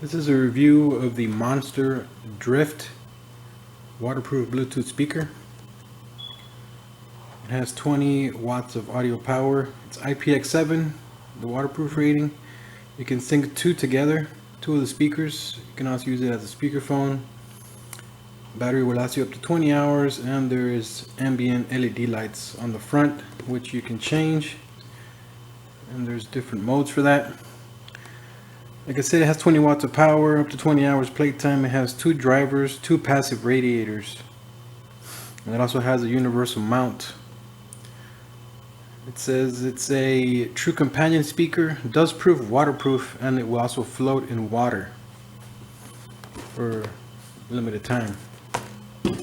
This is a review of the Monster Drift waterproof Bluetooth speaker. It has 20 watts of audio power. It's IPX7, the waterproof rating. You can sync two together, two of the speakers. You can also use it as a speakerphone. Battery will last you up to 20 hours, and there is ambient LED lights on the front, which you can change. And there's different modes for that. Like I said, it has 20 watts of power, up to 20 hours playtime. It has two drivers, two passive radiators, and it also has a universal mount. It says it's a true companion speaker, does prove waterproof, and it will also float in water for a limited time. So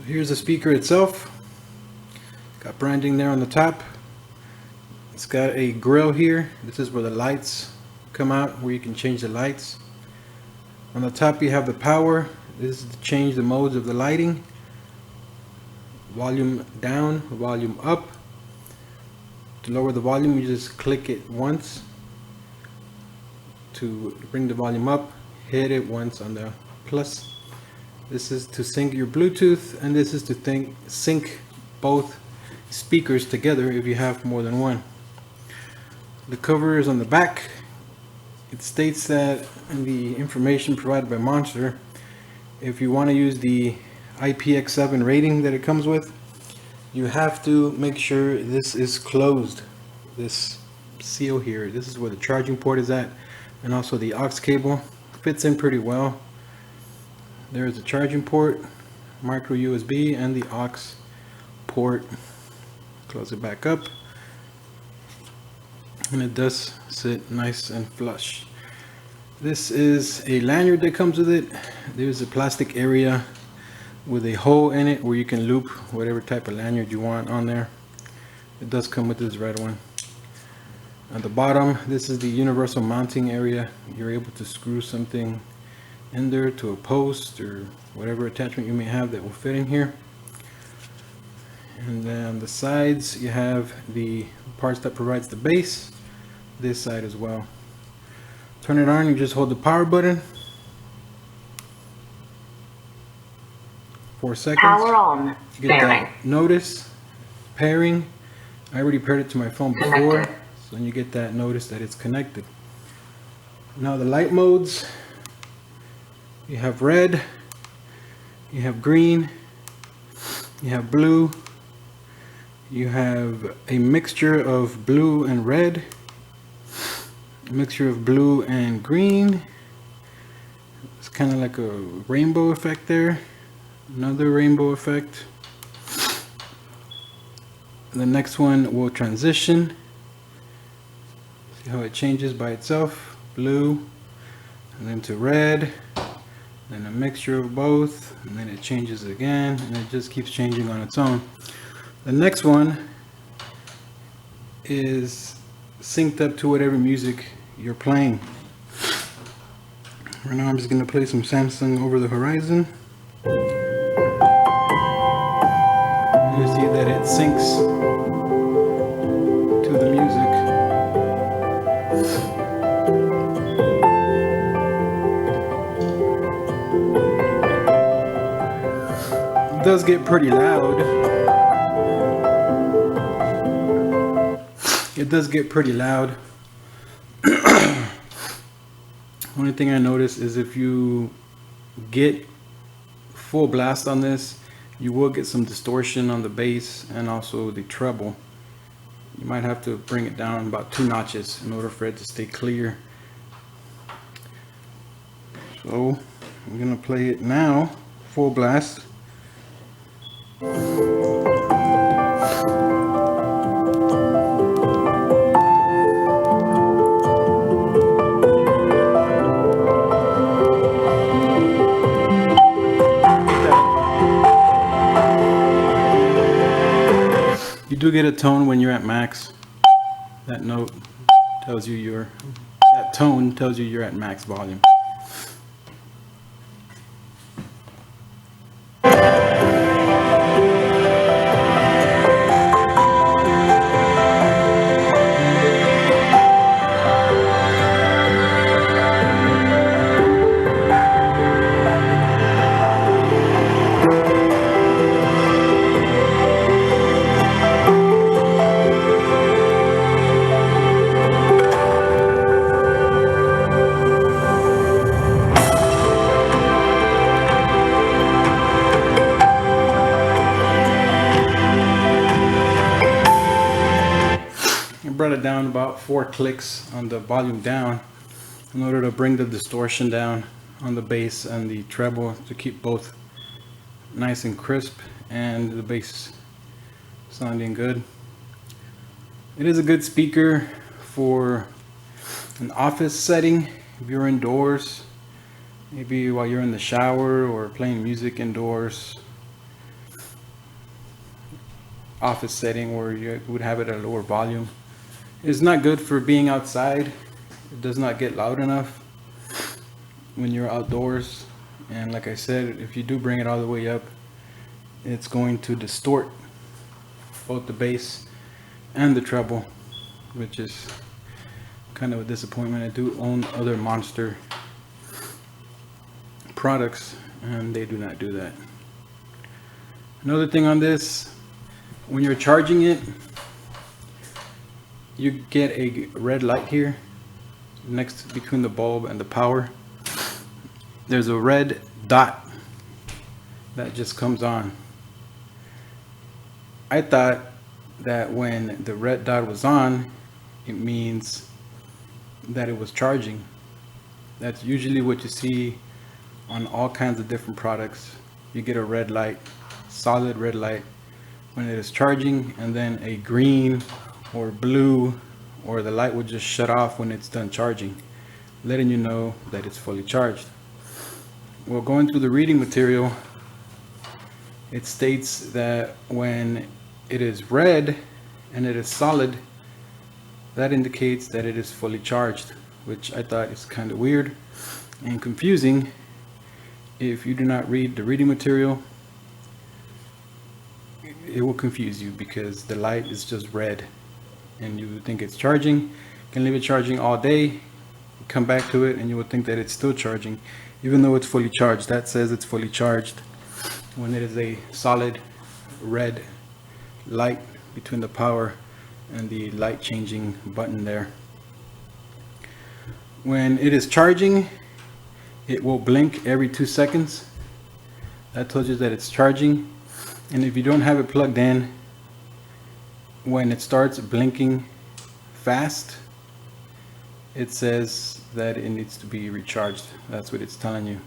here's the speaker itself. Got branding there on the top. It's got a grill here. This is where the lights come out, where you can change the lights. On the top you have the power. This is to change the modes of the lighting. Volume down, volume up. To lower the volume, you just click it once. To bring the volume up, hit it once on the plus. This is to sync your Bluetooth, and this is to sync both speakers together if you have more than one. The cover is on the back. It states that in the information provided by Monster, if you want to use the IPX7 rating that it comes with, you have to make sure this is closed. This seal here, this is where the charging port is at, and also the aux cable fits in pretty well. There is a charging port, micro USB, and the aux port. Close it back up, and it does sit nice and flush. This is a lanyard that comes with it. There's a plastic area with a hole in it where you can loop whatever type of lanyard you want on there. It does come with this red one. At the bottom, this is the universal mounting area. You're able to screw something in there to a post or whatever attachment you may have that will fit in here. And then on the sides you have the parts that provides the base. This side as well. Turn it on, you just hold the power button. 4 seconds. Power on. You get that notice. Pairing. I already paired it to my phone before, so you get that notice that it's connected. Now the light modes. You have red, you have green, you have blue, you have a mixture of blue and red, a mixture of blue and green. It's kind of like a rainbow effect there. Another rainbow effect. And the next one will transition. See how it changes by itself. Blue, and then to red, then a mixture of both, and then it changes again, and it just keeps changing on its own. The next one is synced up to whatever music you're playing. Right now I'm just going to play some Samsung Over the Horizon. You see that it syncs to the music. It does get pretty loud. It does get pretty loud. Only thing I notice is if you get full blast on this, you will get some distortion on the bass and also the treble. You might have to bring it down about 2 notches in order for it to stay clear. So I'm gonna play it now, full blast. You do get a tone when you're at max. That note tells you that tone tells you you're at max volume. brought it down about 4 clicks on the volume down in order to bring the distortion down on the bass and the treble to keep both nice and crisp and the bass sounding good. It is a good speaker for an office setting. If you're indoors, maybe while you're in the shower or playing music indoors, office setting where you would have it at a lower volume. It's not good for being outside. It does not get loud enough when you're outdoors, and like I said, if you do bring it all the way up, it's going to distort both the bass and the treble, which is kind of a disappointment. I do own other Monster products and they do not do that. Another thing on this, when you're charging it, you get a red light here next between the bulb and the power. There's a red dot that just comes on. I thought that when the red dot was on, it means that it was charging. That's usually what you see on all kinds of different products. You get a red light, solid red light when it is charging, and then a green or blue, or the light will just shut off when it's done charging, letting you know that it's fully charged. Well, going through the reading material, it states that when it is red and it is solid, that indicates that it is fully charged, which I thought is kind of weird and confusing. If you do not read the reading material, it will confuse you because the light is just red and you think it's charging. You can leave it charging all day, come back to it, and you would think that it's still charging even though it's fully charged. That says it's fully charged when it is a solid red light between the power and the light changing button there. When it is charging, it will blink every 2 seconds. That tells you that it's charging. And if you don't have it plugged in, when it starts blinking fast, it says that it needs to be recharged. That's what it's telling you.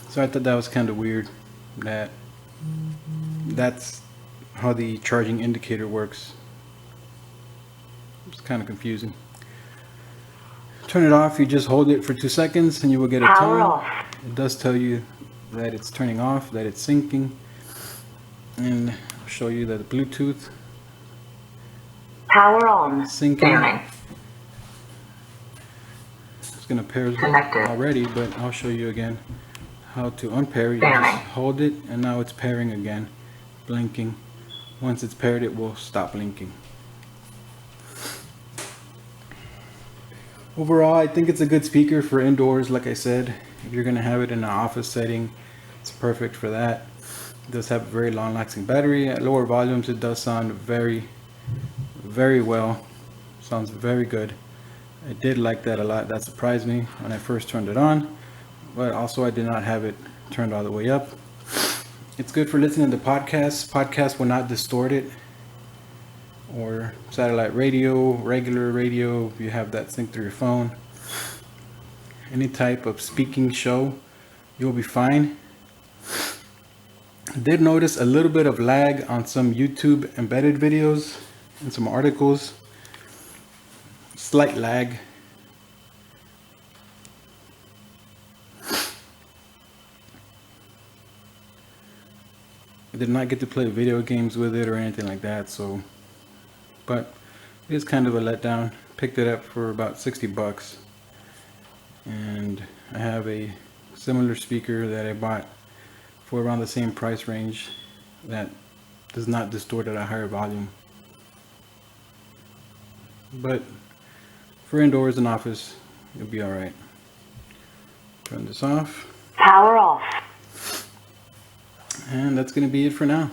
So I thought that was kind of weird, that that's how the charging indicator works. It's kind of confusing. Turn it off, you just hold it for 2 seconds and you will get a Power tone. off. It does tell you that it's turning off, that it's syncing. And I'll show you that the Bluetooth Power on. syncing. Jamming. It's going to pair Connected. already, but I'll show you again how to unpair. You Jamming. just hold it and now it's pairing again, blinking. Once it's paired, it will stop blinking. Overall, I think it's a good speaker for indoors. Like I said, if you're going to have it in an office setting, it's perfect for that. It does have a very long lasting battery. At lower volumes, it does sound very well. Sounds very good. I did like that a lot. That surprised me when I first turned it on, but also I did not have it turned all the way up. It's good for listening to podcasts. Podcasts will not distort it, or satellite radio, regular radio, if you have that synced through your phone. Any type of speaking show, you'll be fine. I did notice a little bit of lag on some YouTube embedded videos and some articles. Slight lag. I did not get to play video games with it or anything like that, so, but it is kind of a letdown. Picked it up for about 60 bucks, and I have a similar speaker that I bought for around the same price range that does not distort at a higher volume. But for indoors and office, you'll be alright. Turn this off. Power off. And that's going to be it for now.